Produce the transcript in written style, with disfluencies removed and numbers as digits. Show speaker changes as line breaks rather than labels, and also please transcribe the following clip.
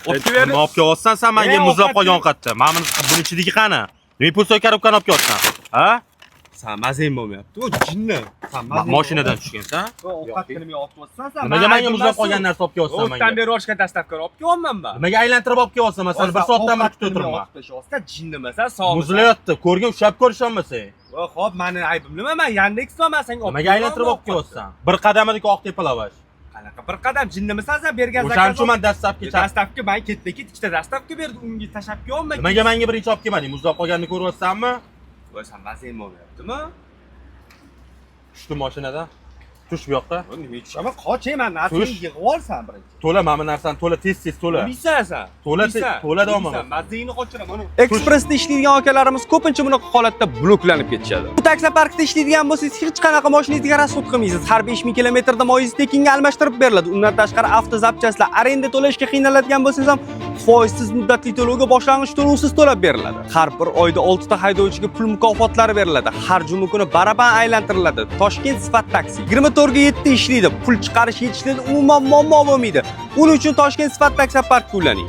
Olib
Nima olib kelyapsan sen menga muzlab qolgan ovqatni? Mana buni ichidagi qani? Nima pulsoy korobkani olib kelyapsan? Ha?
Sen mazang bo'lmayapti. U jinni. Sen
Mashinadan tushgansan?
ovqatni nimaga olib kelyapsan sen?
Nimaga menga muzlab qolgan narsa olib kelyapsan
O'tdan
menga?
beri ochgan dastavkani olib kelyapmanmi?
Nimaga aylantirib olib kelyapsan? Masalan, bir soatdan beri kutib o'tirman.
Sen jinnimi sen? Sog'mi?
Muzlayapti. Ko'rgan ushlab ko'risholmasang.
Xo'p, meni aybim nima? Men Yandex'man, men senga olib.
Nimaga aylantirib olib kelyapsan? Bir qadamidagi oq tepa lavash.
Qanaqa bir qadam jinnimisan sen bergan
O'shaning uchun men dastlabki
men ketma-ket ikkita dastavka berdi, unga tashab kelolmay.
Nimaga menga birinchi olib kelmading? Muzlab qolganini ko'ryapsanmi?
Voy, sen mazang bo'lyaptimi?
Tushdi mashinadan. Tush bu yoqqa.
Nima tushaman? Qoch, men narsani yig'ib olsan birinchi.
To'la mana bu narsani to'la tez to'la.
Bilsan sen.
To'la davom et.
Mazangni qochiraman.
Ekspressda ishlaydigan akalarimiz ko'pincha bunaqa holatda bloklanib ketishadi. Bu taksoparkda ishlaydigan bo'lsangiz, hech qanaqa mashinangizga rasxod qilmaysiz. Har 5000 kilometrda moyingiz tekinga almashtirib beriladi. Undan tashqari avtozapchastlar arenda to'lashga qiynaladigan bo'lsangiz ham foizsiz muddatli to'lovga boshlang'ich to'lovsiz to'lab beriladi. Har bir oyda 6 ta haydovchiga pul mukofotlari beriladi. Har juma kuni baraban aylantiriladi. Toshkent Sifat taksi 24 ga 7 ishlaydi. Pul chiqarish yetishida umuman muammo bo'lmaydi. Uning uchun Toshkent Sifat taksoparkka ulaning.